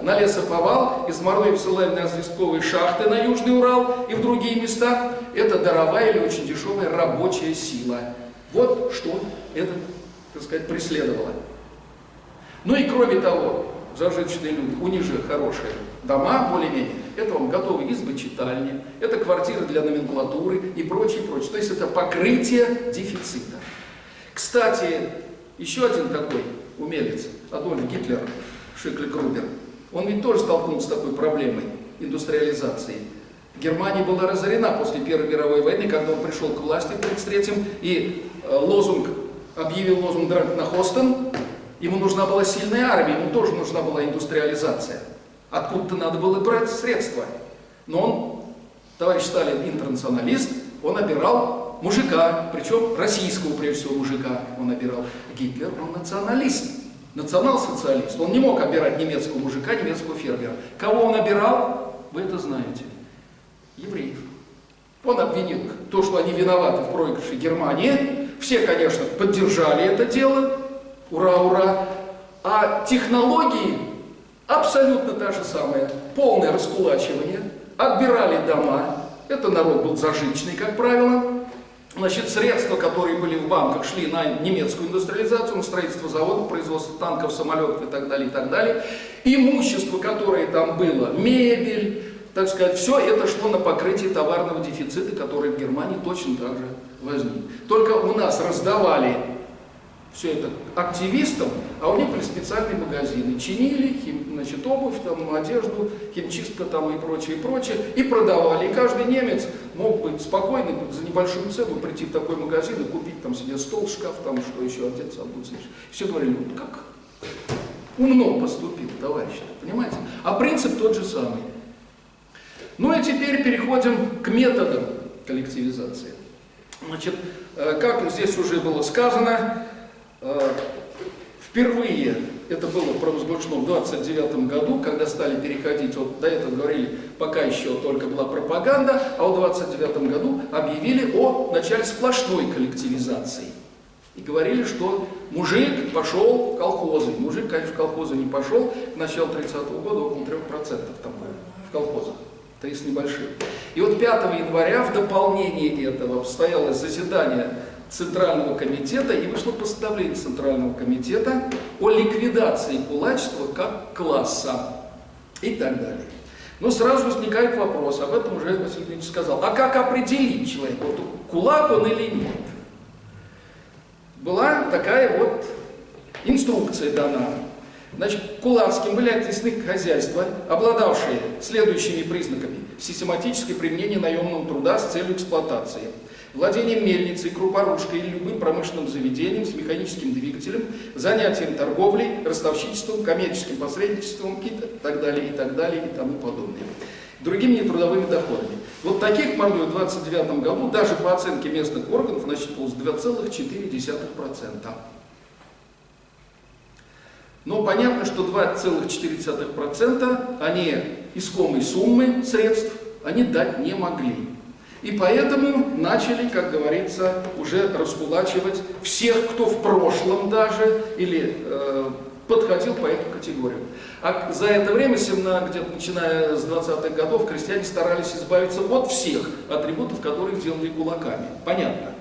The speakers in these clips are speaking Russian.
на лесоповал, из морей высылали на известковые шахты на Южный Урал и в другие места. Это даровая или очень дешевая рабочая сила. Вот что это, так сказать, преследовало. Ну и кроме того, зажиточные люди, у них же хорошие дома, более-менее. Это вам готовые избы-читальни, это квартиры для номенклатуры и прочее, прочее. То есть это покрытие дефицита. Кстати, еще один такой умелец, Адольф Гитлер, Шикль-Грубер, он ведь тоже столкнулся с такой проблемой индустриализации. Германия была разорена после Первой мировой войны, когда он пришел к власти в 1933-м, и объявил лозунг «Драг на Хостен». Ему нужна была сильная армия, ему тоже нужна была индустриализация. Откуда-то надо было брать средства. Но он, товарищ Сталин, интернационалист, он обирал мужика, причем российского, прежде всего, мужика он обирал. Гитлер, он националист, национал-социалист. Он не мог обирать немецкого мужика, немецкого фермера. Кого он обирал, вы это знаете. Евреев. Он обвинил то, что они виноваты в проигрыше Германии. Все, конечно, поддержали это дело. Ура, ура! А технологии абсолютно та же самая. Полное раскулачивание. Отбирали дома. Это народ был зажиточный, как правило. Значит, средства, которые были в банках, шли на немецкую индустриализацию, на строительство заводов, производство танков, самолетов и так далее, и так далее. Имущество, которое там было, мебель, так сказать, все это шло на покрытие товарного дефицита, который в Германии точно так же возник. Только у нас раздавали все это активистам, а у них были специальные магазины. Чинили, значит, обувь, там, одежду, химчистка там, и прочее, и продавали. И каждый немец мог быть спокойно за небольшую цену прийти в такой магазин и купить там себе стол, шкаф, там, что еще, одеться, обуться. Все говорили, вот как умно поступил товарищ, понимаете? А принцип тот же самый. Ну и теперь переходим к методам коллективизации. Значит, как здесь уже было сказано, впервые это было провозглашено в 1929 году, когда стали переходить, вот до этого говорили, пока еще только была пропаганда, а в 1929 году объявили о начале сплошной коллективизации. И говорили, что мужик пошел в колхозы. Мужик, конечно, в колхозы не пошел, к началу 30-го года около 3% там было в колхозах. 3 с небольшим. И вот 5 января в дополнение этого состоялось заседание Центрального комитета, и вышло постановление Центрального комитета о ликвидации кулачества как класса и так далее. Но сразу возникает вопрос, об этом уже Василий Леонидович сказал, а как определить человека, вот кулак он или нет? Была такая вот инструкция дана. Значит, кулацким были отнесены хозяйства, обладавшие следующими признаками: систематическое применение наемного труда с целью эксплуатации, владением мельницей, крупорушкой или любым промышленным заведением с механическим двигателем, занятием торговлей, ростовщичеством, коммерческим посредничеством и так далее, и тому подобное. Другими нетрудовыми доходами. Вот таких мордой в 1929 году, даже по оценке местных органов, насчитывалось 2,4%. Но понятно, что 2,4% они искомой суммы средств они дать не могли. И поэтому начали, как говорится, уже раскулачивать всех, кто в прошлом даже или подходил по эту категорию. А за это время, где-то начиная с 20-х годов, крестьяне старались избавиться от всех атрибутов, которых делали кулаками. Понятно?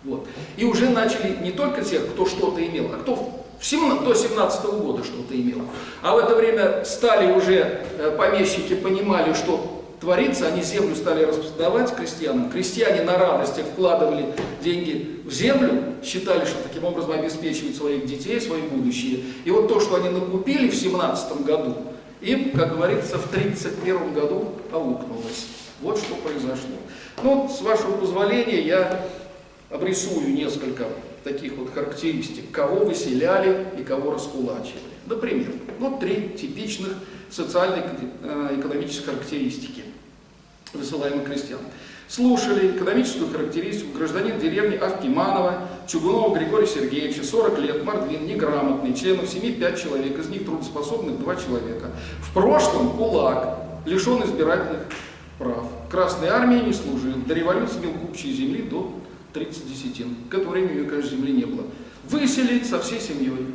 Вот. И уже начали не только тех, кто что-то имел, а кто до 17-го года что-то имел. А в это время стали уже помещики, понимали, что творится, они землю стали распродавать крестьянам. Крестьяне на радостях вкладывали деньги в землю, считали, что таким образом обеспечивают своих детей, свое будущее. И вот то, что они накупили в 17-м году, им, как говорится, в 31-м году аукнулось. Вот что произошло. Ну, с вашего позволения, я обрисую несколько таких вот характеристик, кого выселяли и кого раскулачивали. Например, вот 3 типичных социально-экономических характеристики высылаемых крестьян. Слушали экономическую характеристику гражданин деревни Авкиманова, Чугунова Григория Сергеевича, 40 лет, мордвин, неграмотный, членов семьи 5 человек, из них трудоспособных 2 человека. В прошлом кулак, лишен избирательных прав. Красной армии не служил, до революции имел купчей земли до 30 десятин. К этому времени, конечно, земли не было. Выселить со всей семьей.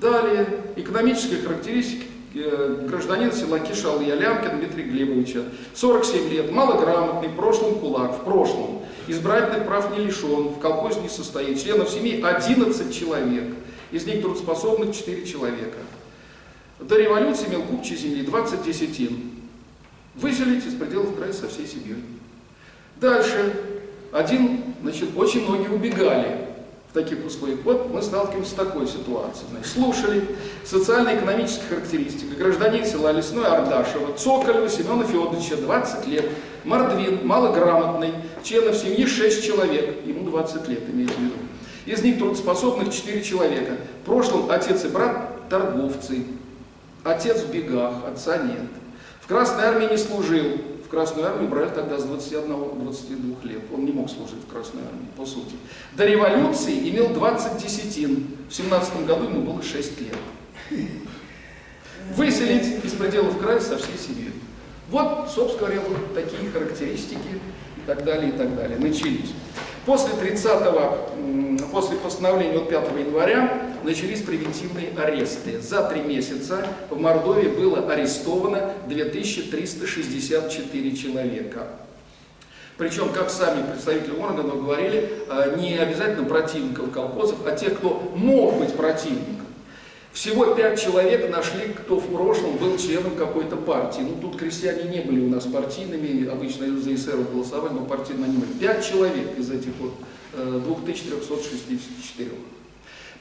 Далее, экономические характеристики гражданин села Кишал Ялямкин Дмитрия Глебовича, 47 лет, малограмотный, в прошлом кулак, в прошлом, избирательных прав не лишен, в колхозе не состоит, членов семьи 11 человек, из них трудоспособных 4 человека. До революции имел купчей земли 20 десятин. Выселить из пределов края со всей семьей. Дальше. Очень многие убегали в таких условиях. Вот мы сталкиваемся с такой ситуацией. Значит, слушали социально-экономические характеристики. Гражданин села Лесной Ардашева, Цоколева Семена Федоровича, 20 лет. Мордвин, малограмотный, членов семьи 6 человек. Ему 20 лет, имеется в виду. Из них трудоспособных 4 человека. В прошлом отец и брат торговцы. Отец в бегах, отца нет. В Красной армии не служил. В Красную армию брали тогда с 21-22 лет. Он не мог служить в Красной армии, по сути. До революции имел 20 десятин. В 17 году ему было 6 лет. Выселить из пределов края со всей семьей. Вот, собственно говоря, вот такие характеристики и так далее, начались. После постановления от 5 января начались превентивные аресты. За 3 месяца в Мордовии было арестовано 2364 человека. Причем, как сами представители органов говорили, не обязательно противников колхозов, а тех, кто мог быть противником. Всего 5 человек нашли, кто в прошлом был членом какой-то партии. Ну, тут крестьяне не были у нас партийными, обычно за эсеров голосовали, но партийными они были. 5 человек из этих вот 2364.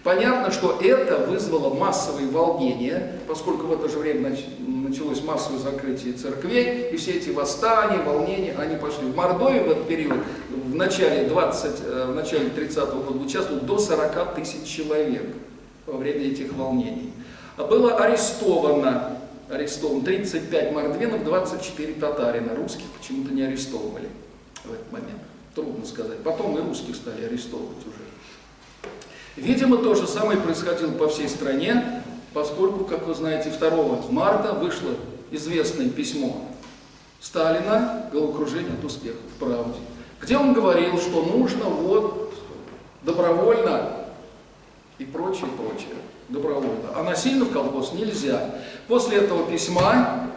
Понятно, что это вызвало массовые волнения, поскольку в это же время началось массовое закрытие церквей, и все эти восстания, волнения, они пошли. В Мордовии в этот период, в начале 30-го года, участвовало до 40 тысяч человек во время этих волнений. Было арестовано 35 мордвинов, 24 татарина. Русских почему-то не арестовывали в этот момент. Трудно сказать. Потом и русских стали арестовывать уже. Видимо, то же самое происходило по всей стране, поскольку, как вы знаете, 2 марта вышло известное письмо Сталина «Головокружение от успеха» в «Правде», где он говорил, что нужно вот добровольно и прочее, добровольно. А насильно в колхоз нельзя. После этого письма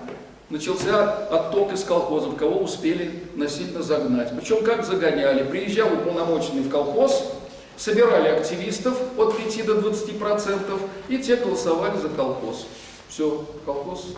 начался отток из колхозов, кого успели насильно загнать. Причем как загоняли? Приезжал уполномоченный в колхоз, собирали активистов от 5 до 20%, и те голосовали за колхоз. Все, колхоз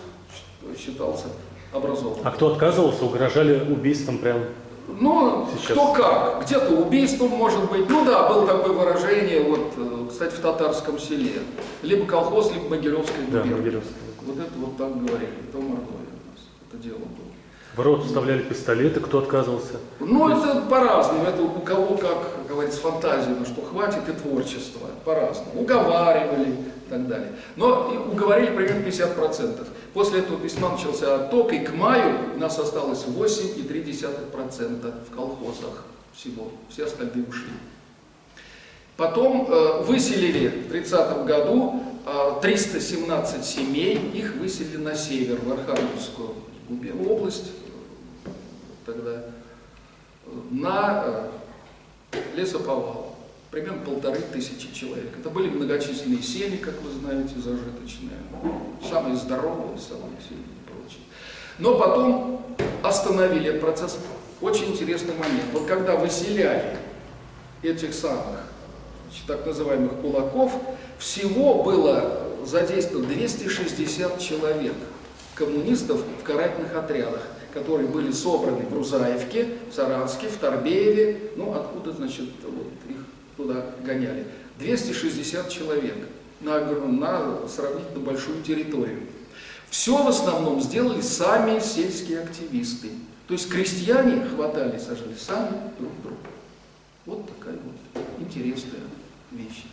считался образованным. А кто отказывался, угрожали убийством прямо? Ну, сейчас? Кто как. Где-то убийством, может быть. Ну да, было такое выражение, вот, кстати, в татарском селе. Либо колхоз, либо Могилевская губерния. Да, Могилевская. Вот это вот так говорили. Это в Мордовии у нас это дело было. В рот вставляли пистолеты, кто отказывался? Ну, это по-разному. Это у кого, как говорится, фантазия, на что хватит, и творчество. По-разному. Уговаривали и так далее. Но уговорили примерно 50%. После этого письма начался отток, и к маю у нас осталось 8,3% в колхозах всего. Все остальные ушли. Потом выселили в 30 году 317 семей, их выселили на север, в Архангельскую область, тогда на лесоповал. Примерно 1500 человек. Это были многочисленные семьи, как вы знаете, зажиточные, самые здоровые, самые сильные и прочее. Но потом остановили этот процесс. Очень интересный момент. Вот когда выселяли этих самых, так называемых кулаков, всего было задействовано 260 человек коммунистов в карательных отрядах, которые были собраны в Рузаевке, в Саранске, в Торбееве, ну откуда, значит, вот их туда гоняли. 260 человек на сравнительно большую территорию. Все в основном сделали сами сельские активисты. То есть крестьяне хватали, сажали сами друг друга. Вот такая вот интересная вещь.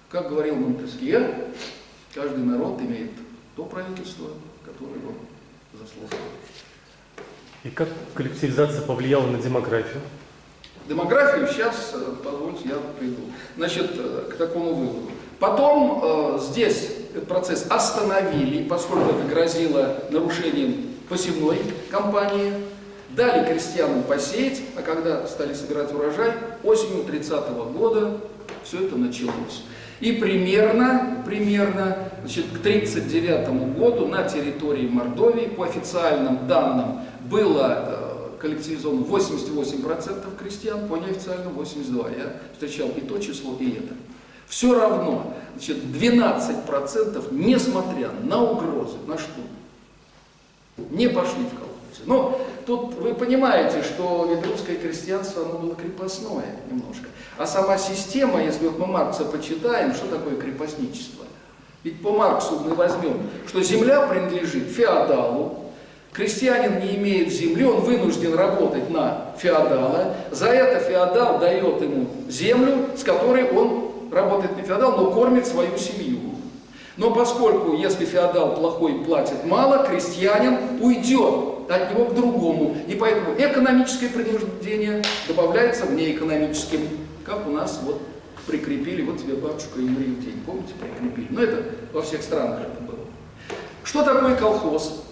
Как говорил Монтескье, каждый народ имеет то правительство, которое его заслуживает. И как коллективизация повлияла на демографию? Демографию сейчас, позвольте, я приду. Значит, к такому выводу. Потом здесь этот процесс остановили, поскольку это грозило нарушением посевной кампании. Дали крестьянам посеять, а когда стали собирать урожай, осенью 30-го года все это началось. И примерно значит, к 1939 году на территории Мордовии, по официальным данным, было коллективизовано 88% крестьян, по неофициальным 82%. Я встречал и то число, и это. Все равно, значит, 12%, несмотря на угрозы, на что, не пошли в колхозы. Но тут вы понимаете, что ведь русское крестьянство, оно было крепостное немножко. А сама система, если вот мы Маркса почитаем, что такое крепостничество? Ведь по Марксу мы возьмем, что земля принадлежит феодалу, крестьянин не имеет земли, он вынужден работать на феодала, за это феодал дает ему землю, с которой он работает на феодал, но кормит свою семью. Но поскольку, если феодал плохой и платит мало, крестьянин уйдет от него к другому. И поэтому экономическое принуждение добавляется внеэкономическим, как у нас вот прикрепили, вот тебе бабушка и умри в день, помните, прикрепили? Но это во всех странах это было. Что такое колхоз?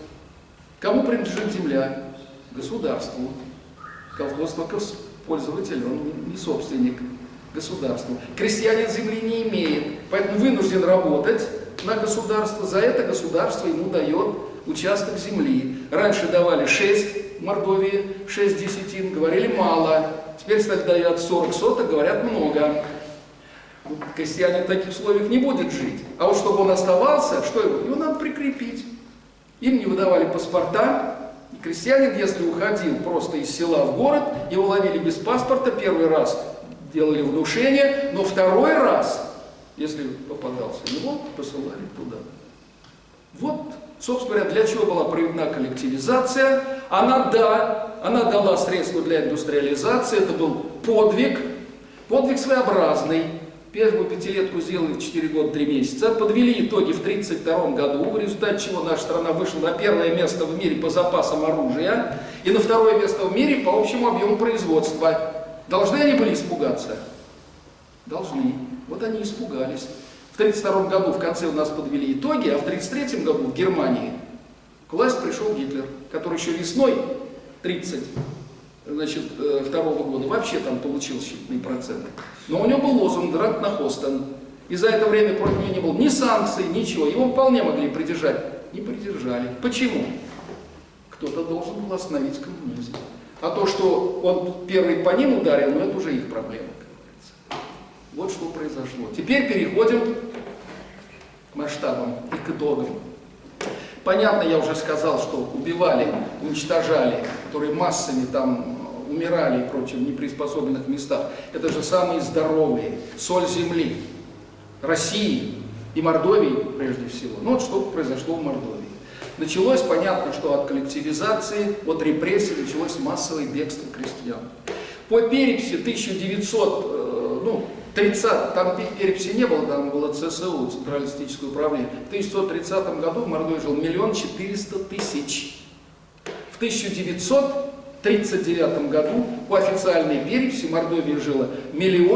Кому принадлежит земля? Государству. Колхоз только пользователь, он не собственник. Государству. Крестьянин земли не имеет, поэтому вынужден работать на государство. За это государство ему дает участок земли. Раньше давали 6 в Мордовии, 6 десятин, говорили мало. Теперь, кстати, дают 40 соток, говорят много. Крестьянин в таких условиях не будет жить. А вот чтобы он оставался, что его надо прикрепить. Им не выдавали паспорта. И крестьянин, если уходил просто из села в город, его ловили без паспорта первый раз, делали внушение, но второй раз, если попадался, его посылали туда. Вот, собственно говоря, для чего была проведена коллективизация. Она дала средства для индустриализации, это был подвиг своеобразный. Первую пятилетку сделали в 4 года 3 месяца, подвели итоги в 1932 году, в результате чего наша страна вышла на 1 место в мире по запасам оружия и на 2 место в мире по общему объему производства. Должны они были испугаться? Должны. Вот они испугались. В 1932 году в конце у нас подвели итоги, а в 1933 году в Германии к власти пришел Гитлер, который еще весной 1932 года вообще там получил считанные проценты. Но у него был лозунг «Драк на Хостен». И за это время против него не было ни санкций, ничего. Его вполне могли придержать. Не придержали. Почему? Кто-то должен был остановить коммунизм. А то, что он первый по ним ударил, ну это уже их проблема, как говорится. Вот что произошло. Теперь переходим к масштабам и к итогам. Понятно, я уже сказал, что убивали, уничтожали, которые массами там умирали и прочее в неприспособленных местах. Это же самые здоровые, соль земли, России и Мордовии прежде всего. Ну вот что произошло в Мордовии. Началось, понятно, что от коллективизации, от репрессий началось массовое бегство крестьян. По переписи 1930, там переписи не было, там было ЦСУ, Центральное статистическое управление. В 1930 году в Мордовии жил 1 400 000. В 1939 году по официальной переписи в Мордовии жило 1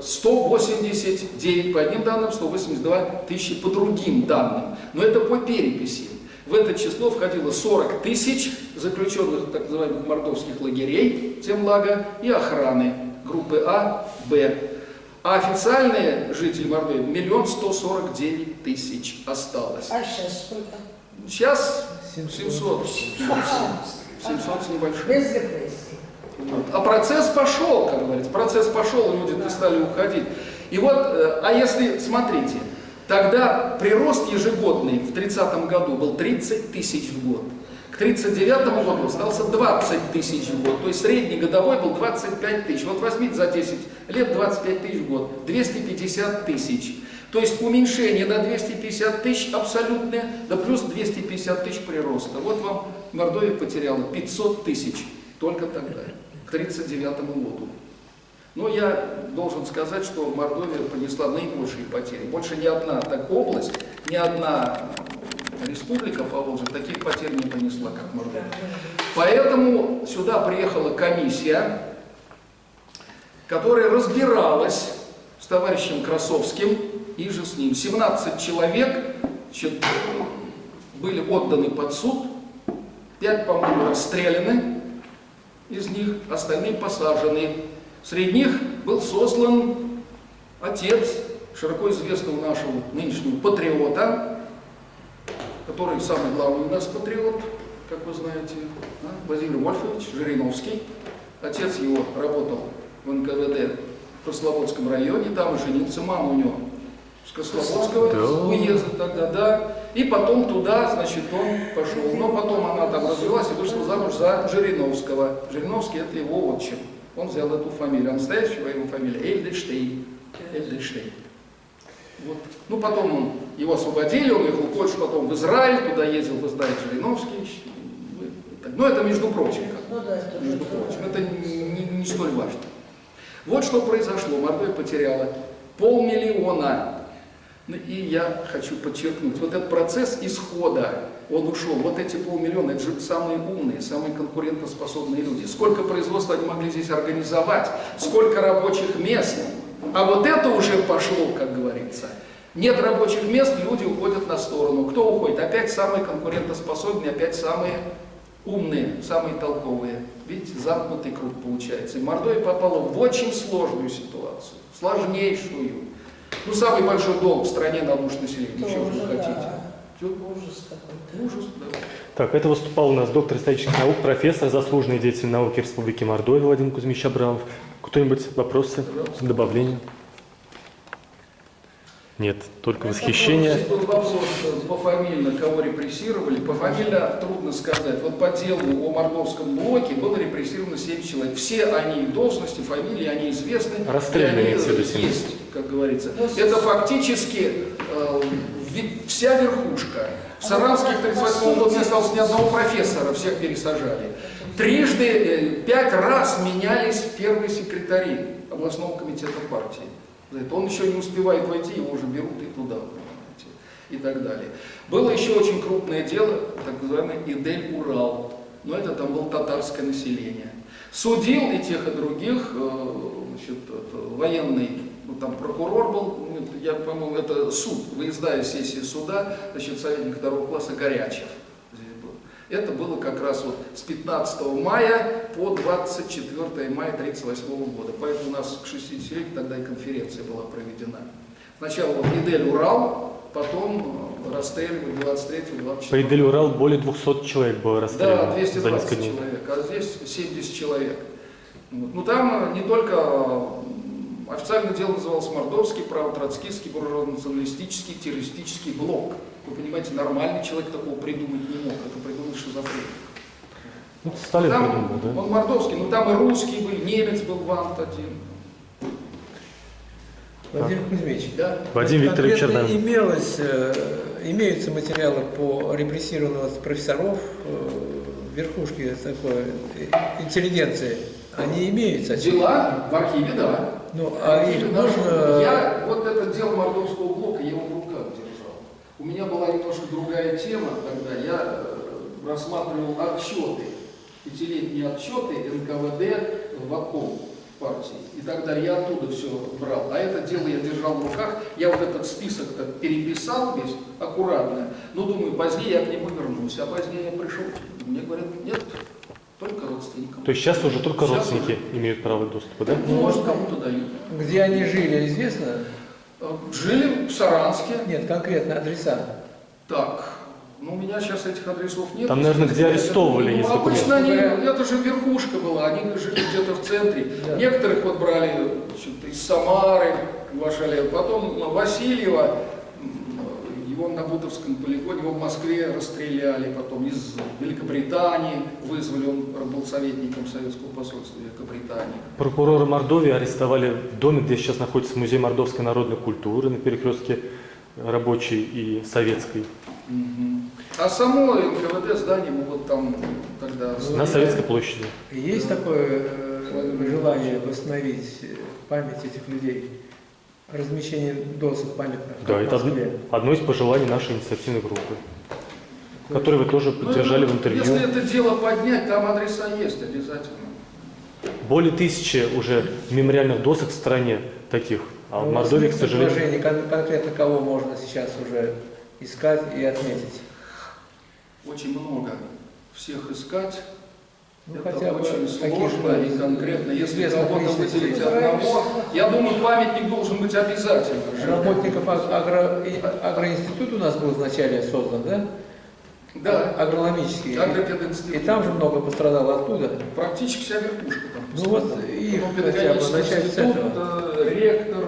189, по одним данным, 182 тысячи по другим данным. Но это по переписи. В это число входило 40 тысяч заключенных так называемых мордовских лагерей, темлага, и охраны группы А, Б. А официальные жители Мордовии 1 149 000 осталось. А сейчас сколько? Сейчас 700 с небольшим. Без репрессий. Вот. А процесс пошел, как говорится, процесс пошел, люди стали уходить. И вот, а если, смотрите, тогда прирост ежегодный в 30 году был 30 тысяч в год. К 1939 году остался 20 тысяч в год, то есть средний годовой был 25 тысяч. Вот возьмите за 10 лет 25 тысяч в год, 250 тысяч. То есть уменьшение на 250 тысяч абсолютное, да плюс 250 тысяч прироста. Вот вам Мордовия потеряла 500 тысяч только тогда, к 1939 году. Но я должен сказать, что Мордовия понесла наибольшие потери. Больше ни одна область, ни одна республика Поволжья таких потерь не понесла, как Мордовия. Поэтому сюда приехала комиссия, которая разбиралась с товарищем Красовским и же с ним. 17 человек были отданы под суд, 5, по-моему, расстреляны. из них, остальные посажены. Среди них был сослан отец широко известного нашего нынешнего патриота, который самый главный у нас патриот, как вы знаете, Владимир Вольфович Жириновский. Отец его работал в НКВД в Козловодском районе, там и женился, мама у него с Козловодского уезда тогда, да. И потом туда, значит, он пошел. Но потом она там развелась и вышла замуж за Жириновского. Жириновский — это его отчим. Он взял эту фамилию. А настоящая его фамилия Эльдельштейн. Эльдельштейн. Вот. Ну, потом его освободили, он ехал в Польшу, потом в Израиль, туда ездил, вы знаете, Жириновский. Но это между прочим. Между прочим. Это не столь важно. Вот что произошло. Мордовия потеряла 500 000. И я хочу подчеркнуть, вот этот процесс исхода, он ушел. Вот эти 500 000, это же самые умные, самые конкурентоспособные люди. Сколько производства они могли здесь организовать, сколько рабочих мест. А вот это уже пошло, как говорится. Нет рабочих мест, люди уходят на сторону. Кто уходит? Опять самые конкурентоспособные, опять самые умные, самые толковые. Видите, замкнутый круг получается. И Мордовия попала в очень сложную ситуацию, сложнейшую. Ну, самый большой долг в стране на душу населения. Чего вы хотите? Ужас какой-то. Ужас, да. Так, это выступал у нас доктор исторических наук, профессор, заслуженный деятель науки Республики Мордовия Владимир Кузьмич Абрамов. Кто-нибудь вопросы, добавления? Нет, только восхищение. Здесь был вопрос пофамильно, кого репрессировали. Пофамильно трудно сказать. Вот по делу о Мордовском блоке было репрессировано 7 человек. Все они должности, фамилии, они известны. Расстреляны, и они имеется в виду, 7. есть, как говорится. Это фактически вся верхушка. В Саранске в 1938 году не осталось ни одного профессора, всех пересажали. Трижды, 5 раз менялись первые секретари областного комитета партии. Он еще не успевает войти, его уже берут и туда, понимаете, и так далее. Было еще очень крупное дело, так называемый Идель-Урал, но это там было татарское население. Судил и тех, и других, значит, военный, ну, там прокурор был, я, по-моему, это суд, выездная сессия суда, значит, советник 2-го класса Горячев. Это было как раз вот с 15 мая по 24 мая 1938 года. Поэтому у нас к 60-летию тогда и конференция была проведена. Сначала вот Идель-Урал, потом расстреливали 23-24. По Идель-Урал более 200 человек было расстреляно. Да, 220 человек, а здесь 70 человек. Вот. Ну там не только официальное дело называлось Мордовский право-троцкистский буржуазно-националистический террористический блок. Вы понимаете, нормальный человек такого придумать не мог. Это придумал шизофреник. Ну, Сталин там, придумал, да? Он мордовский, но там и русские были, немец был Вант один. Владимир Кузьмич, Да. Вадим Викторович Чердан. Имеются материалы по репрессированным профессоров, верхушки такой интеллигенции. Они имеются. Дела в архиве, да. Ну, а их можно... Я вот это дело Мордовского блока, я его в руках держал. У меня была немножко другая тема тогда. Я рассматривал отчеты, 5-летние отчеты НКВД в обком партии. И так далее. Я оттуда все брал. А это дело я держал в руках. Я вот этот список переписал весь аккуратно. Но думаю, позднее я к нему вернусь. А позднее я пришел. Мне говорят, нет, только родственникам. То есть сейчас уже только родственники имеют право доступа, да? Ну, может, кому-то дают. Где они жили, известно? Жили в Саранске. Нет, конкретно адреса. Так, ну у меня сейчас этих адресов нет. Там, наверное, где арестовывали, если обычно они, это же верхушка была, они жили где-то в центре. Да. Некоторых вот брали из Самары, Вашалева, потом Васильева, его на Бутовском полигоне, его в Москве расстреляли, потом из Великобритании вызвали, он был советником советского посольства Великобритании. Прокурора Мордовии арестовали в доме, где сейчас находится музей мордовской народной культуры на перекрестке Рабочей и Советской. А само НКВД здание мы вот там тогда... На Советской площади. Есть такое желание восстановить память этих людей? Размещение досок памятных. Да, это одно из пожеланий нашей инициативной группы, которую вы тоже поддержали в интервью. Если это дело поднять, там адреса есть обязательно. Более 1000 уже мемориальных досок в стране таких, а в Мордовии, к сожалению... Конкретно кого можно сейчас уже искать и отметить? Очень много. Всех искать Ну, Это хотя бы очень таких сложно и конкретно. Если известных кого-то личностей. выделить одного, я думаю, памятник должен быть обязательно. Работников агроинститут у нас был вначале создан, да? Да, Агрономический. агропединститут. И там же много пострадало оттуда. Практически вся верхушка там. Ну вот и Потом хотя бы педагогический начать с институт, этого. ректор,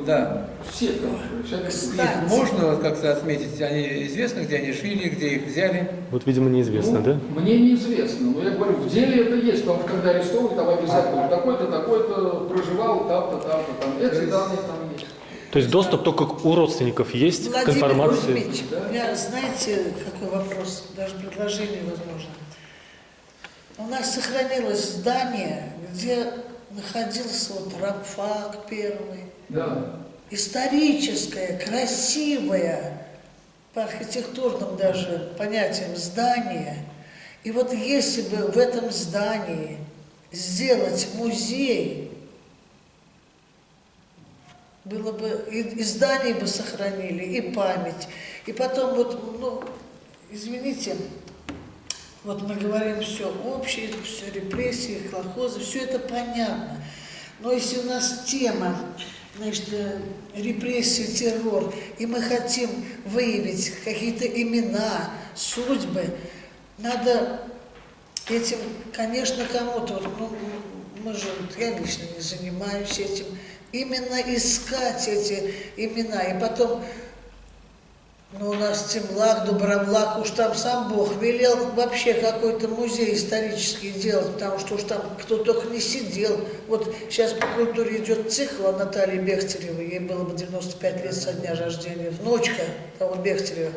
Да. все, короче, вся верхушка. Кстати. Их можно как-то отметить, они известны, где они жили, где их взяли. Вот, видимо, неизвестно, Ну, да? Мне неизвестно, но я говорю, в деле это есть, потому что когда арестовывают, там обязательно такой-то, такой-то проживал, там-то, там-то, там. Эти данные там есть. То есть доступ только у родственников есть к Владимир информации? Кузьмич, у меня, знаете, какой вопрос, даже предложение возможно. У нас сохранилось здание, где находился вот рабфак первый, Да. историческое, красивое, по архитектурным даже понятиям здание. И вот если бы в этом здании сделать музей, было бы, и здание бы сохранили, и память. И потом вот, ну, извините, вот мы говорим все общее, все репрессии, колхозы, все это понятно. Но если у нас тема, значит, репрессии, террор, и мы хотим выявить какие-то имена, судьбы, надо этим, конечно, кому-то, вот, ну, мы же, я лично не занимаюсь этим, именно искать эти имена. И потом, ну, у нас Темлак, Добромлак, уж там сам Бог велел вообще какой-то музей исторический делать, потому что уж там кто только не сидел. Вот сейчас по культуре идет цикл о Наталье Бехтеревой, ей было бы 95 лет со дня рождения, внучка того Бехтерева.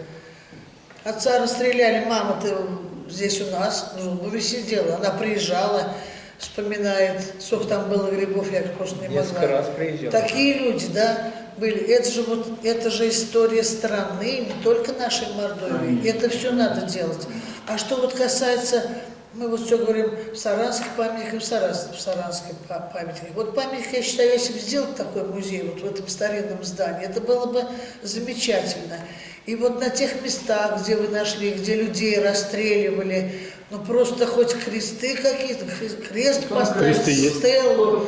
Отца расстреляли, мама-то здесь у нас, ну, сидела, она приезжала, вспоминает, сколько там было грибов, я просто не могла. Несколько раз приезжал. Такие люди, да, были. Это же вот, это же история страны, не только нашей Мордовии. Это все надо делать. А что вот касается, мы вот все говорим, в саранских памятниках, в саранской памятнике. Вот памятник, я считаю, если бы сделать такой музей вот в этом старинном здании, это было бы замечательно. И вот на тех местах, где вы нашли, где людей расстреливали, ну просто хоть кресты какие-то, крест поставить, стелу.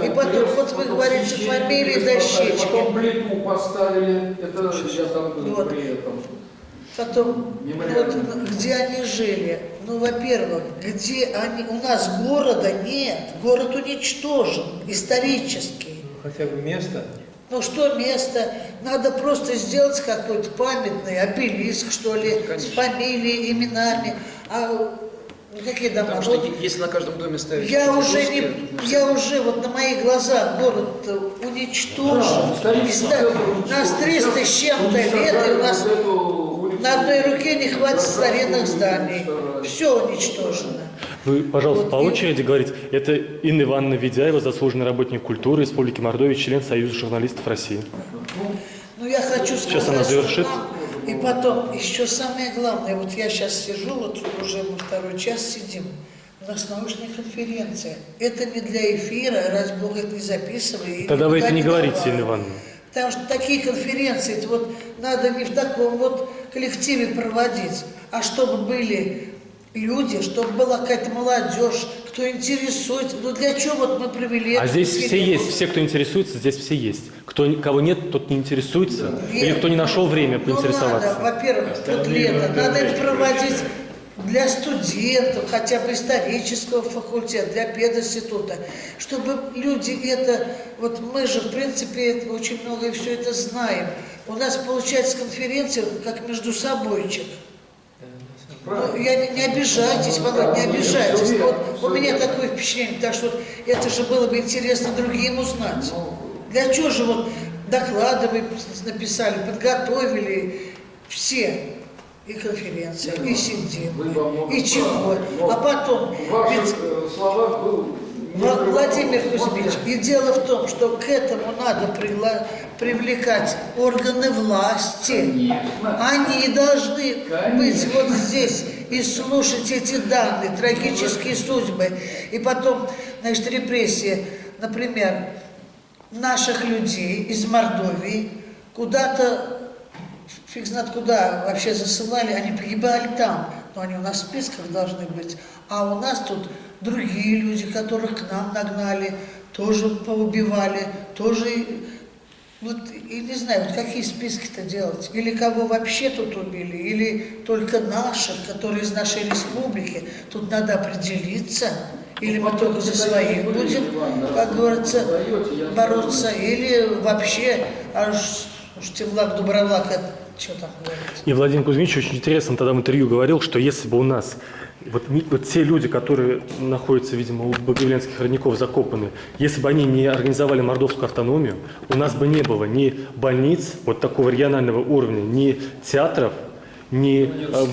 И потом, вот вы говорите, фамилии, дощечки. Потом плиту поставили, это я там был Вот. при этом. Потом, вот, где они жили? Ну, во-первых, где они? У нас города нет, город уничтожен исторически. Хотя бы место. Ну что место? Надо просто сделать какой-то памятный обелиск, что ли, с фамилией, именами. А какие дома? Потому что Вот если на каждом доме ставить... я русские, уже вот на моих глазах город уничтожен. Нас 300 с чем-то лет, и у нас на одной руке не хватит старинных зданий. Все уничтожено. Вы, пожалуйста, Вот по и- очереди говорите. Это Инна Ивановна Ведяева, заслуженный работник культуры Республики Мордовия, член Союза журналистов России. Ну, я хочу сказать, Сейчас она завершит. что нам, и потом, еще самое главное, вот я сейчас сижу, вот уже мы второй час сидим, у нас научная конференция. Это не для эфира, ради бога, это не записывай. и Тогда вы никуда это не говорите, давай. Инна Ивановна. Потому что такие конференции, это вот надо не в таком вот коллективе проводить, а чтобы были люди, чтобы была какая-то молодежь, кто интересуется. Ну для чего вот мы провели А эту здесь все конференцию? есть, все, кто интересуется, здесь все есть. Кого нет, тот не интересуется. Нет. Или кто не нашел время Ну поинтересоваться. надо, во-первых, тут лето, надо это проводить для студентов, хотя бы исторического факультета, для пединститута, чтобы люди это, вот мы же в принципе это, очень много и все это знаем. У нас получается конференция как между собойчик. Ну, я не обижайтесь, Володь, не обижайтесь. Вот у меня такое впечатление, потому что вот это же было бы интересно другим узнать. Для чего же вот доклады вы написали, подготовили все, и конференция, и сидим, и чего. А потом, В ваших ведь словах был... Владимир Кузьмич, и дело в том, что к этому надо привлекать органы власти. Конечно. Они должны Конечно. быть вот здесь и слушать эти данные, трагические судьбы. И потом, значит, репрессии, например, наших людей из Мордовии куда-то, фиг знает куда, вообще засылали, они погибали там. но они у нас в списках должны быть. А у нас тут другие люди, которых к нам нагнали, тоже поубивали, тоже... Вот, и не знаю, вот какие списки-то делать. Или кого вообще тут убили, или только наших, которые из нашей республики. Тут надо определиться. Или мы только за своих будем, как говорится, бороться, или вообще, аж уж Темлак Дубровлак, что там говорить. И Владимир Кузьмич очень интересно тогда в интервью говорил, что если бы у нас, вот те люди, которые находятся, видимо, у Богоявленских родников закопаны, если бы они не организовали мордовскую автономию, у нас бы не было ни больниц вот такого регионального уровня, ни театров, ни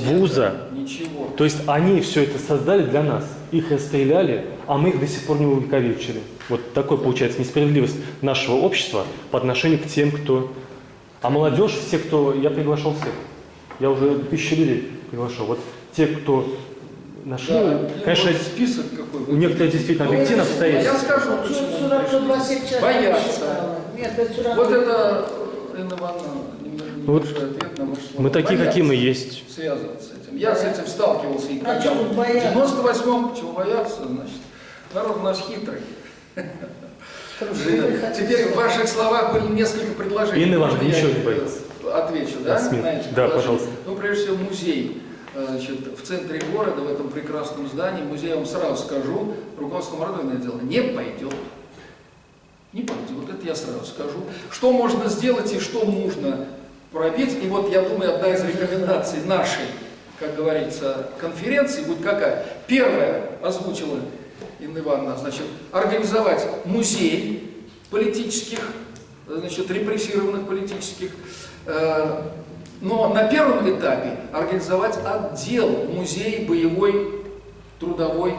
вуза. Ничего. То есть они все это создали для нас. Их расстреляли, а мы их до сих пор не увековечили. Вот такой получается несправедливость нашего общества по отношению к тем, кто... А молодежь, все, кто... Я приглашал всех. Я уже 1000 людей приглашал. Вот те, кто нашли... Да, конечно, вот список какой. у некоторых действительно объективно Я обстоятельства. скажу, почему боятся. Нет, это Вот это, Инна Ивановна, Вот ответ на ваши слова. мы такие, Боятся какие мы есть. связываться с этим. Я с этим сталкивался. И А когда чего в бояться? 98-м, чего бояться, значит, народ у нас хитрый. Теперь в ваших словах были несколько предложений. Инна Ивановна, Можно я ничего не боится. Отвечу, да? Смит. на эти Да, предложения? пожалуйста. Ну, прежде всего, музей. Значит, в центре города, в этом прекрасном здании, музей, я вам сразу скажу, руководство Мордовского отдела не пойдет. Не пойдет, вот это я сразу скажу. Что можно сделать и что нужно пробить. И вот, я думаю, одна из рекомендаций нашей, как говорится, конференции будет какая? Первая озвучила Инна Ивановна, значит, организовать музей политических, значит, репрессированных политических, но на первом этапе организовать отдел музей боевой, трудовой,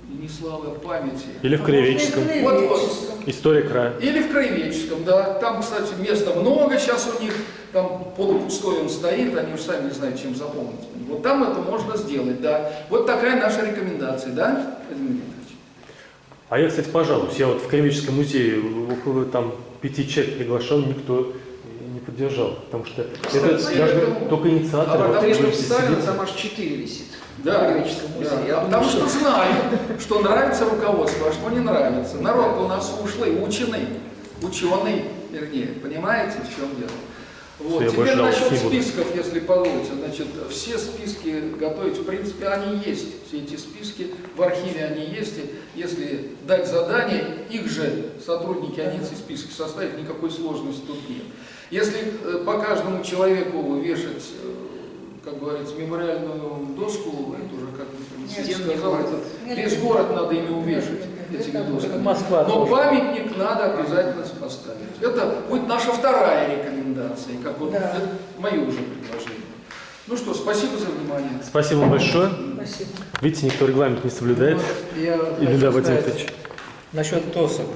не славы, а памяти. Или в Краеведческом. Вот. История края. Или в Краеведческом, да. Там, кстати, места много сейчас у них, там полупустой он стоит, они уже сами не знают, чем заполнить. Вот там это можно сделать, да. Вот такая наша рекомендация, да, Владимир Викторович? А я, кстати, пожалуйста, я вот в Краеведческом музее около там 5 человек приглашал, никто не поддержал, потому что это даже только инициаторы. А вот потому что будете Сталин, сидеть. там аж 4 висит. Да, в Греческом музее. да. Я думаю, Потому что знают, что нравится руководство, а что не нравится. Народ у нас ушлый, ученый, вернее, понимаете, в чем дело? Вот. Я Теперь больше насчет жаловаться не буду. списков, если позволите, значит, все списки готовить, в принципе, они есть, все эти списки, в архиве они есть, и если дать задание, их же сотрудники, они эти списки составят, никакой сложности тут нет. Если по каждому человеку вешать, как говорится, мемориальную доску, это уже, как Михаил сказал, весь город надо ими увешать, этими досками. Москва Но тоже. памятник надо обязательно поставить. Это будет наша вторая рекомендация, как вот Да. это мое уже предложение. Ну что, спасибо за внимание. Спасибо вам большое. Спасибо. Видите, никто регламент не соблюдает. Вот я Или хочу да, Вадим сказать Петрович? насчет досок.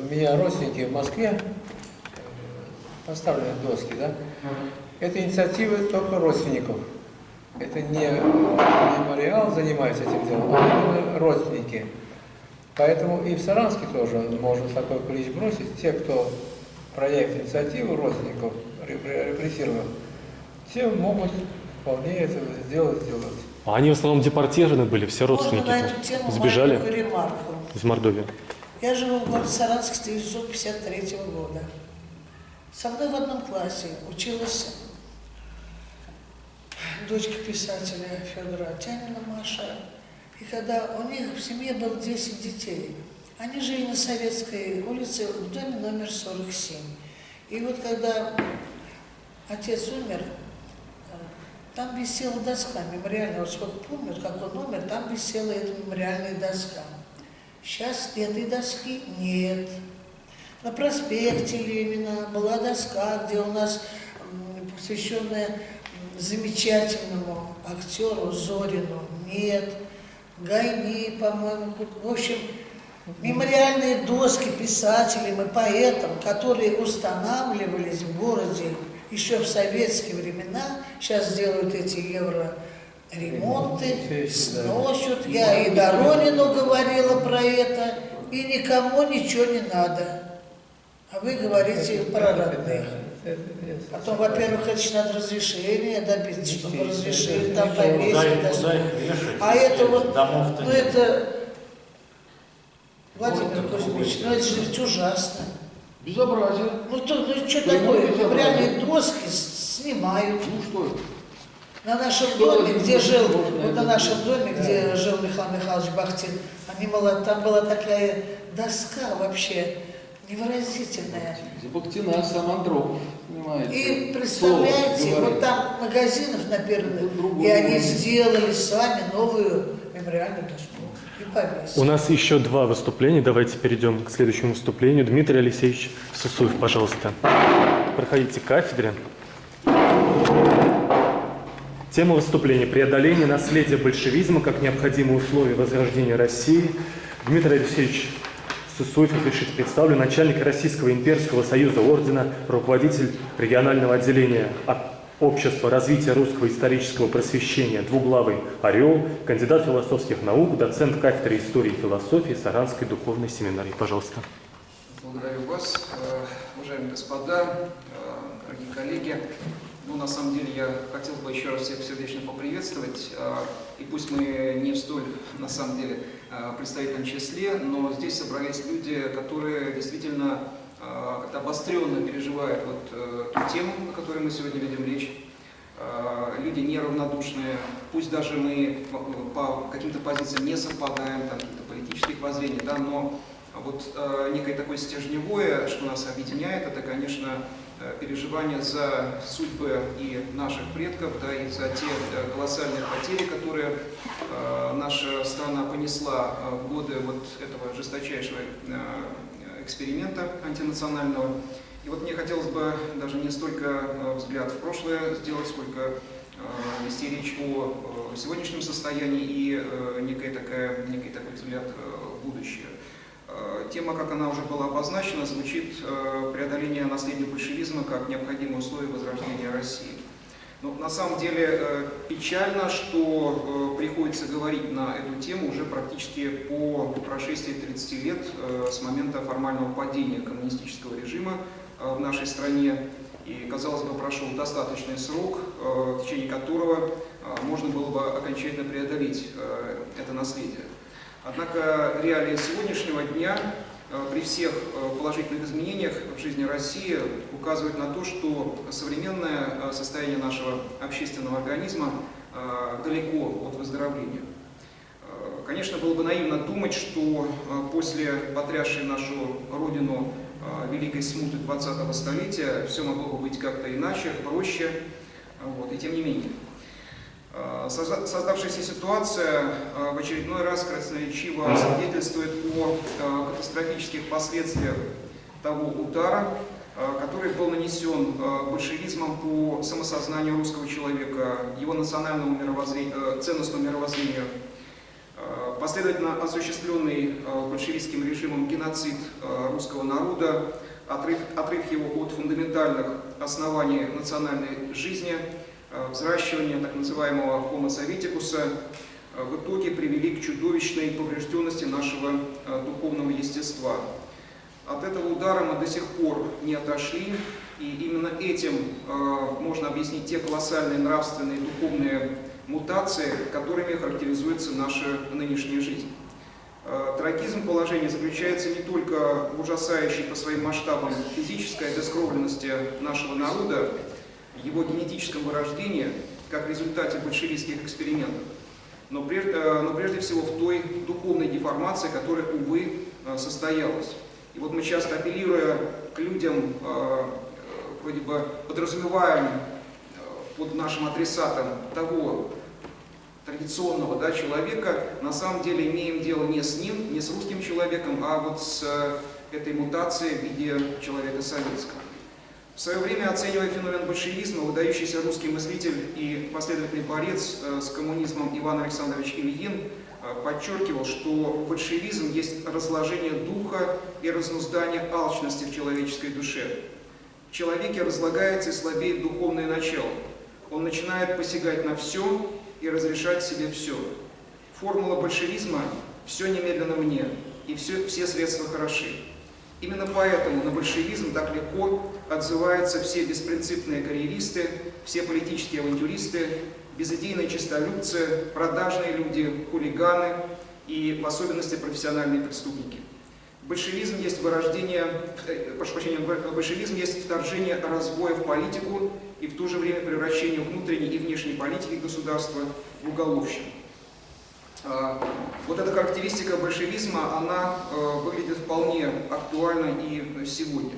У меня родственники в Москве поставлены доски, да? Это инициатива только родственников. Это не мемориал занимается этим делом, а именно родственники. Поэтому и в Саранске тоже можно такой клич бросить. Те, кто проявит инициативу родственников репрессированных, те могут вполне это сделать. А они в основном депортированы были, все Можно родственники на эту тему сбежали маленькую ремарку. из Мордовии. Я живу в городе Саранск с 1953 года. Со мной в одном классе училась дочка писателя Федора Атянина Маша. И когда у них в семье было 10 детей, они жили на Советской улице в доме номер 47. И вот когда отец умер, там висела доска мемориальная. Вот сколько помню, как он умер, там висела эта мемориальная доска. Сейчас этой доски нет. На проспекте Ленина была доска, где у нас посвященная замечательному актеру Зорину. Нет. Гайни, по-моему. В общем, мемориальные доски писателям и поэтам, которые устанавливались в городе еще в советские времена, сейчас делают эти евроремонты, сносят. Я и Доронину говорила про это, и никому ничего не надо. А вы говорите про родных. Потом, во-первых, это же надо разрешение добиться, чтобы разрешили, там повесить. А это вот, ну это, Владимир Кузьмич, ну это же ведь ужасно. Безобразие. Ну что Прямое такое? безобразие. Прямо доски снимают. Ну что это? На нашем Что доме, это? где жил, Можно вот на это нашем доме, где жил Михаил Михайлович Бахтин, там была такая доска вообще невыразительная. Бахтина, сам Андропов, понимаете. И представляете, Слово вот там магазинов наперно, Вот другое и они уровень. сделали сами новую мемориальную доску. И повесили. У нас еще два выступления. Давайте перейдем к следующему выступлению. Дмитрий Алексеевич Сысуев, пожалуйста. Проходите к кафедре. Тема выступления: преодоление наследия большевизма как необходимое условие возрождения России. Дмитрий Алексеевич Сысуев, разрешите представлю, начальник Российского имперского союза ордена, руководитель регионального отделения Общества развития русского исторического просвещения, двуглавый орел, кандидат философских наук, доцент кафедры истории и философии Саранской духовной семинарии. Пожалуйста. Благодарю вас, уважаемые господа, дорогие коллеги. Ну, на самом деле, я хотел бы еще раз всех сердечно поприветствовать, и пусть мы не в столь, на самом деле, представительном числе, но здесь собрались люди, которые действительно как-то обостренно переживают вот ту тему, о которой мы сегодня ведем речь. Люди неравнодушные, пусть даже мы по каким-то позициям не совпадаем, там какие-то политические воззрения, да, но вот некое такое стержневое, что нас объединяет, это, конечно, переживание за судьбы и наших предков, да, и за те колоссальные потери, которые наша страна понесла в годы вот этого жесточайшего эксперимента антинационального. И вот мне хотелось бы даже не столько взгляд в прошлое сделать, сколько вести речь о сегодняшнем состоянии и некий такой взгляд в будущее. Тема, как она уже была обозначена, звучит преодоление наследия большевизма как необходимое условие возрождения России. Но на самом деле печально, что приходится говорить на эту тему уже практически по прошествии 30 лет с момента формального падения коммунистического режима в нашей стране. И, казалось бы, прошел достаточный срок, в течение которого можно было бы окончательно преодолеть это наследие. Однако реалии сегодняшнего дня при всех положительных изменениях в жизни России указывают на то, что современное состояние нашего общественного организма далеко от выздоровления. Конечно, было бы наивно думать, что после потрясшей нашу Родину великой смуты 20-го столетия все могло бы быть как-то иначе, проще, вот, и тем не менее. Создавшаяся ситуация в очередной раз красноречиво свидетельствует о катастрофических последствиях того удара, который был нанесен большевизмом по самосознанию русского человека, его национальному мировоззрению, ценностному мировоззрению, последовательно осуществленный большевистским режимом геноцид русского народа, отрыв его от фундаментальных оснований национальной жизни, взращивание так называемого Homo Sovieticus в итоге привели к чудовищной поврежденности нашего духовного естества. От этого удара мы до сих пор не отошли, и именно этим можно объяснить те колоссальные нравственные и духовные мутации, которыми характеризуется наша нынешняя жизнь. Трагизм положения заключается не только в ужасающей по своим масштабам физической обескровленности нашего народа, его генетическом вырождении, как в результате большевистских экспериментов, но прежде всего в той духовной деформации, которая, увы, состоялась. И вот мы часто, апеллируя к людям, вроде бы подразумеваем под нашим адресатом того традиционного, да, человека, на самом деле имеем дело не с ним, не с русским человеком, а вот с этой мутацией в виде человека советского. В свое время, оценивая феномен большевизма, выдающийся русский мыслитель и последовательный борец с коммунизмом Иван Александрович Ильин подчеркивал, что большевизм есть разложение духа и разнуздание алчности в человеческой душе. В человеке разлагается и слабеет духовное начало. Он начинает посягать на все и разрешать себе все. Формула большевизма «все немедленно мне» и все средства хороши. Именно поэтому на большевизм так легко отзываются все беспринципные карьеристы, все политические авантюристы, безыдейные честолюбцы, продажные люди, хулиганы и в особенности профессиональные преступники. Большевизм есть большевизм есть вторжение разбоя в политику и в то же время превращение внутренней и внешней политики государства в уголовщину. Вот эта характеристика большевизма, она выглядит вполне актуально и сегодня.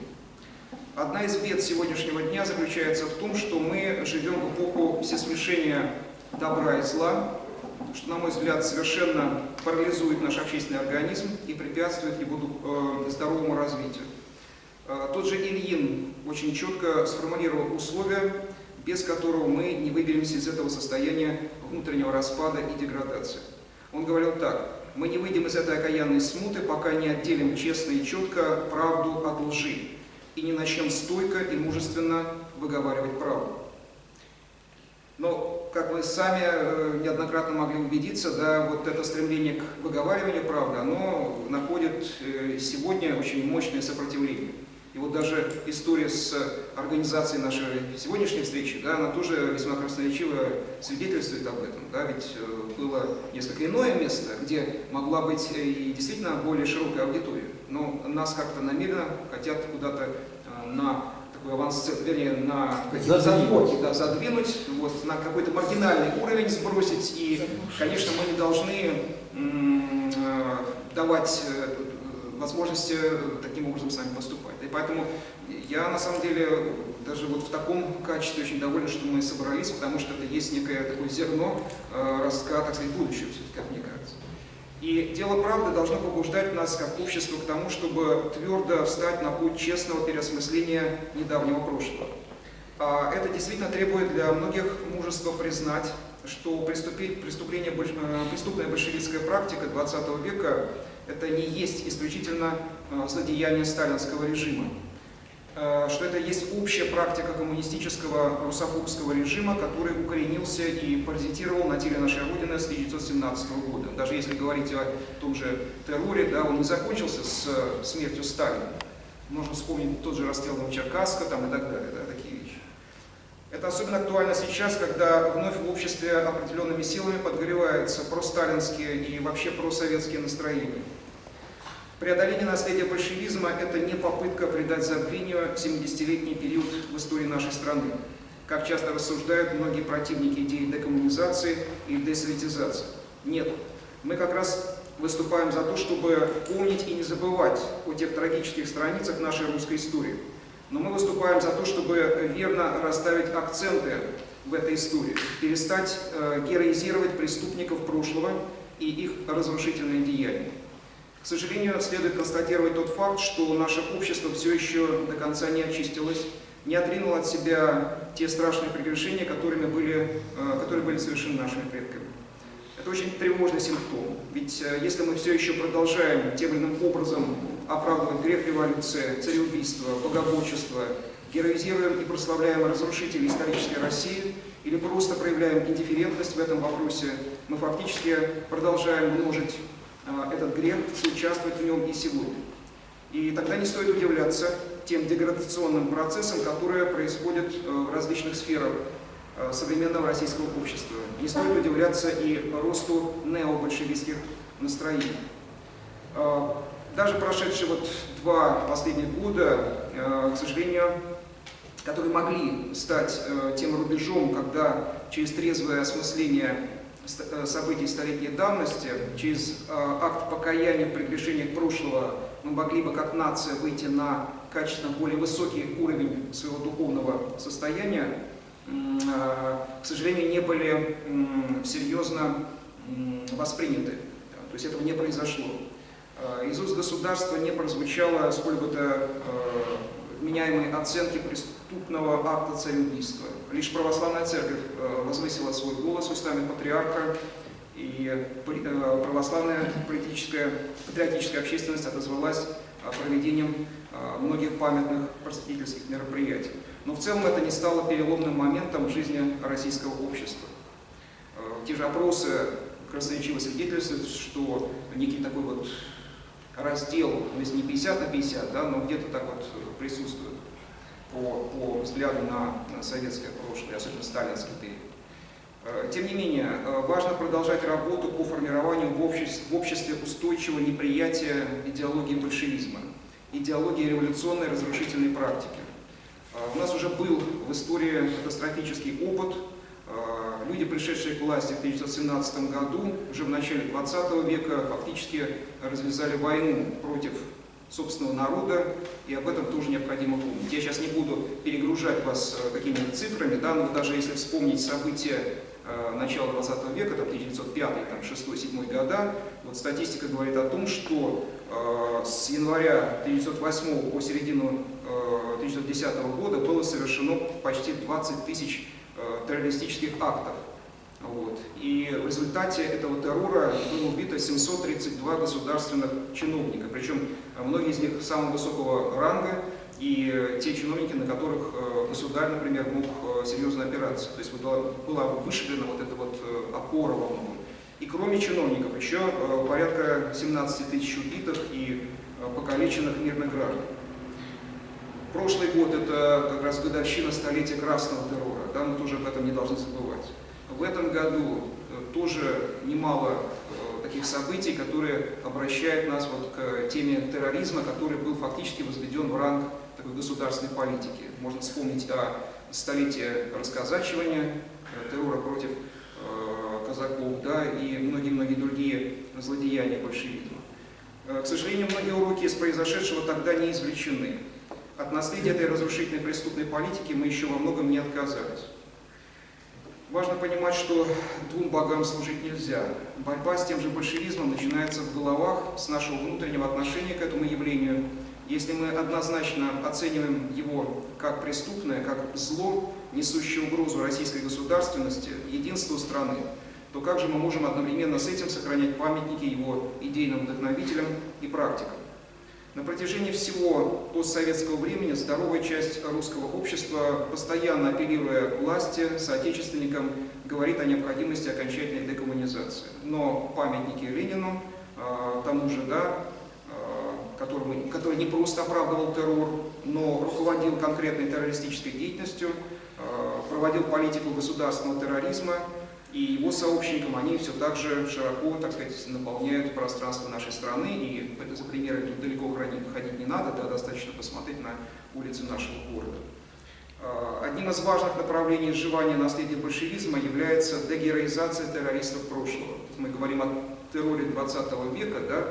Одна из бед сегодняшнего дня заключается в том, что мы живем в эпоху всесмешения добра и зла, что, на мой взгляд, совершенно парализует наш общественный организм и препятствует его здоровому развитию. Тот же Ильин очень четко сформулировал условия, без которого мы не выберемся из этого состояния внутреннего распада и деградации. Он говорил так: мы не выйдем из этой окаянной смуты, пока не отделим честно и четко правду от лжи и не начнем стойко и мужественно выговаривать правду. Но, как вы сами неоднократно могли убедиться, да, вот это стремление к выговариванию правды, оно находит сегодня очень мощное сопротивление. И вот даже история с организацией нашей сегодняшней встречи, да, она тоже весьма красноречиво свидетельствует об этом. Да, ведь было несколько иное место, где могла быть и действительно более широкая аудитория. Но нас как-то намеренно хотят куда-то на такой аванс, вернее, на какие-то задворки, да, задвинуть, вот, на какой-то маргинальный уровень сбросить. И, конечно, мы не должны давать возможности таким образом сами поступать. И поэтому я, на самом деле, даже вот в таком качестве очень доволен, что мы собрались, потому что это есть некое такое зерно ростка, так сказать, будущего, все-таки, как мне кажется. И дело правды должно побуждать нас, как общество, к тому, чтобы твердо встать на путь честного переосмысления недавнего прошлого. Это действительно требует для многих мужества признать, что преступная большевистская практика XX века это не есть исключительно злодеяние сталинского режима, что это есть общая практика коммунистического русофобского режима, который укоренился и паразитировал на теле нашей Родины с 1917 года. Даже если говорить о том же терроре, да, он не закончился с смертью Сталина. Можно вспомнить тот же расстрел Новочеркасска там, и так далее, да, такие вещи. Это особенно актуально сейчас, когда вновь в обществе определенными силами подогреваются просталинские и вообще просоветские настроения. Преодоление наследия большевизма – это не попытка придать забвению 70-летний период в истории нашей страны, как часто рассуждают многие противники идеи декоммунизации и десоветизации. Нет, мы как раз выступаем за то, чтобы помнить и не забывать о тех трагических страницах нашей русской истории. Но мы выступаем за то, чтобы верно расставить акценты в этой истории, перестать героизировать преступников прошлого и их разрушительные деяния. К сожалению, следует констатировать тот факт, что наше общество все еще до конца не очистилось, не отринуло от себя те страшные прегрешения, которые были совершены нашими предками. Это очень тревожный симптом, ведь если мы все еще продолжаем тем или иным образом оправдывать грех революции, цареубийства, богоборчества, героизируем и прославляем разрушителей исторической России или просто проявляем индифферентность в этом вопросе, мы фактически продолжаем множить этот грех, участвовать в нем и сегодня. И тогда не стоит удивляться тем деградационным процессам, которые происходят в различных сферах современного российского общества. Не стоит удивляться и росту необольшевистских настроений. Даже прошедшие вот 2 последних года, к сожалению, которые могли стать тем рубежом, когда через трезвое осмысление событий столетней давности, через акт покаяния в прегрешениях прошлого мы могли бы как нация выйти на качественно более высокий уровень своего духовного состояния, к сожалению, не были серьезно восприняты. То есть этого не произошло. Из уст государства не прозвучало сколь-то вменяемой оценки преступного акта цареубийства. Лишь православная церковь возвысила свой голос устами патриарха, и православная патриотическая общественность отозвалась проведением многих памятных просветительских мероприятий. Но в целом это не стало переломным моментом в жизни российского общества. Те же опросы красноречиво свидетельствуют, что некий такой вот раздел, ну, если не 50 на 50, да, но где-то так вот присутствует по взгляду на советское прошлое, особенно сталинский период. Тем не менее, важно продолжать работу по формированию в обществе устойчивого неприятия идеологии большевизма, идеологии революционной разрушительной практики. У нас уже был в истории катастрофический опыт. Люди, пришедшие к власти в 1917 году, уже в начале 20 века фактически развязали войну против собственного народа, и об этом тоже необходимо помнить. Я сейчас не буду перегружать вас какими-то цифрами, да, но даже если вспомнить события начала 20 века, там 1905, 1906-1907 года, вот статистика говорит о том, что с января 1908 по середину 1910 года было совершено почти 20 тысяч террористических актов. Вот. И в результате этого террора было убито 732 государственных чиновника, причем многие из них самого высокого ранга, и те чиновники, на которых государь, например, мог серьезно опираться. То есть была вышвырена вот эта вот опора во многом. И кроме чиновников еще порядка 17 тысяч убитых и покалеченных мирных граждан. Прошлый год — это как раз годовщина столетия красного террора, да, мы тоже об этом не должны забывать. В этом году тоже немало таких событий, которые обращают нас вот к теме терроризма, который был фактически возведен в ранг такой государственной политики. Можно вспомнить о столетии расказачивания, террора против казаков, да, и многие-многие другие злодеяния большевизма. К сожалению, многие уроки из произошедшего тогда не извлечены. От наследия этой разрушительной преступной политики мы еще во многом не отказались. Важно понимать, что двум богам служить нельзя. Борьба с тем же большевизмом начинается в головах, с нашего внутреннего отношения к этому явлению. Если мы однозначно оцениваем его как преступное, как зло, несущее угрозу российской государственности, единству страны, то как же мы можем одновременно с этим сохранять памятники его идейным вдохновителям и практикам? На протяжении всего постсоветского времени здоровая часть русского общества, постоянно апеллируя к власти, соотечественникам, говорит о необходимости окончательной декоммунизации. Но памятники Ленину, тому же, да, который не просто оправдывал террор, но руководил конкретной террористической деятельностью, проводил политику государственного терроризма, и его сообщникам они все так же широко, так сказать, наполняют пространство нашей страны, и за примерами тут далеко ходить не надо, да, достаточно посмотреть на улицы нашего города. Одним из важных направлений сживания наследия большевизма является дегероизация террористов прошлого. Мы говорим о терроре 20 века, да,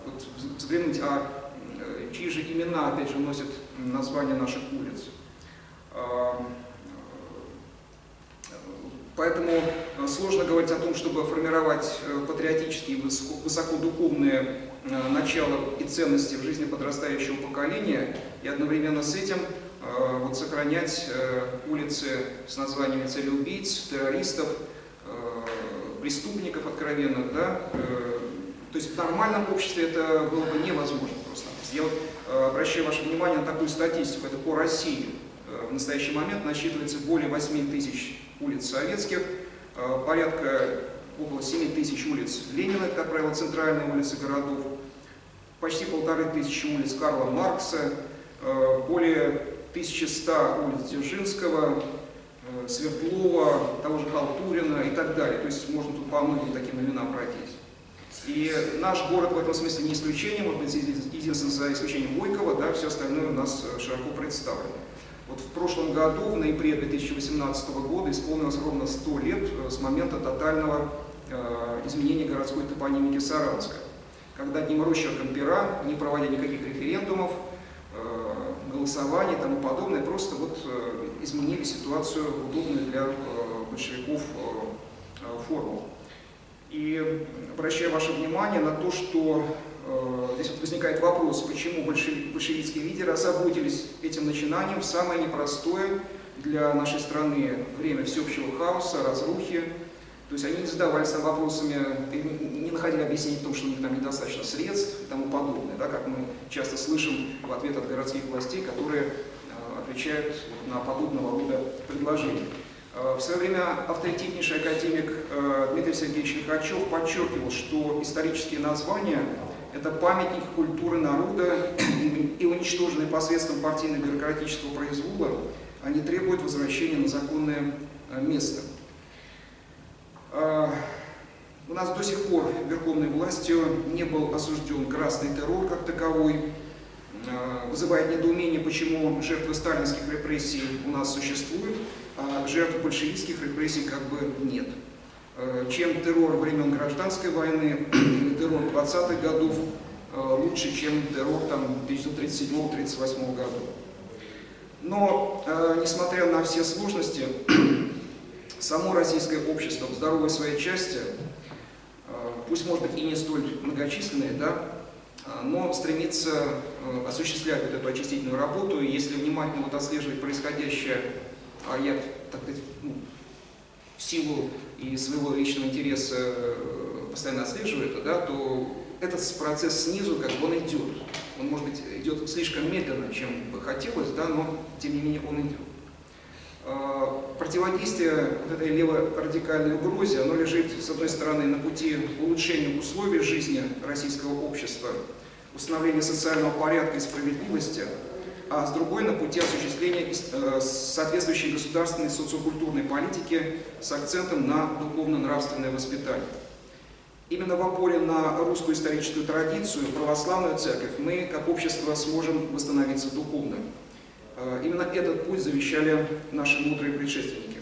вот взглянуть, чьи же имена, опять же, носят название наших улиц. Поэтому сложно говорить о том, чтобы формировать патриотические, высокодуховные начала и ценности в жизни подрастающего поколения и одновременно с этим вот, сохранять улицы с названиями цареубийц, террористов, преступников откровенных, да? То есть в нормальном обществе это было бы невозможно просто. Я вот обращаю ваше внимание на такую статистику, это по России. В настоящий момент насчитывается более 8 тысяч улиц советских, порядка около 7 тысяч улиц Ленина, это, как правило, центральные улицы городов, почти 1500 улиц Карла Маркса, более 1100 улиц Дзержинского, Свердлова, того же Халтурина и так далее. То есть можно тут по многим таким именам пройтись. И наш город в этом смысле не исключение, может быть, единственное за исключением Горького, да, все остальное у нас широко представлено. Вот в прошлом году, в ноябре 2018 года, исполнилось ровно 100 лет с момента тотального изменения городской топонимики Саранска, когда одним росчерком пера, не проводя никаких референдумов, голосований и тому подобное, просто вот изменили ситуацию, удобную для большевиков форму. И обращаю ваше внимание на то, что здесь вот возникает вопрос, почему большевистские лидеры озаботились этим начинанием в самое непростое для нашей страны время всеобщего хаоса, разрухи. То есть они не задавались там вопросами, не находили объяснений в том, что у них там недостаточно средств и тому подобное, да, как мы часто слышим в ответ от городских властей, которые отвечают на подобного рода предложения. В свое время авторитетнейший академик Дмитрий Сергеевич Лихачев подчеркивал, что исторические названия это памятники культуры народа и уничтоженные посредством партийно-бюрократического произвола, они требуют возвращения на законное место. У нас до сих пор верховной властью не был осужден красный террор как таковой. Вызывает недоумение, почему жертвы сталинских репрессий у нас существуют, а жертв большевистских репрессий как бы нет. Чем террор времен гражданской войны или террор 20-х годов лучше, чем террор 1937-1938 года. Но, несмотря на все сложности, само российское общество в здоровой своей части, пусть, может быть, и не столь многочисленное, да, но стремится осуществлять вот эту очистительную работу. И если внимательно отслеживать происходящее, а я, так сказать, в силу и своего личного интереса постоянно отслеживаю это, да, то этот процесс снизу, как бы, он идет. Он, может быть, идет слишком медленно, чем бы хотелось, да, но тем не менее он идет. Противодействие вот этой леворадикальной угрозе, оно лежит, с одной стороны, на пути улучшения условий жизни российского общества, установления социального порядка и справедливости, а с другой на пути осуществления соответствующей государственной социокультурной политики с акцентом на духовно-нравственное воспитание. Именно в опоре на русскую историческую традицию, православную церковь, мы, как общество, сможем восстановиться духовно. Именно этот путь завещали наши мудрые предшественники.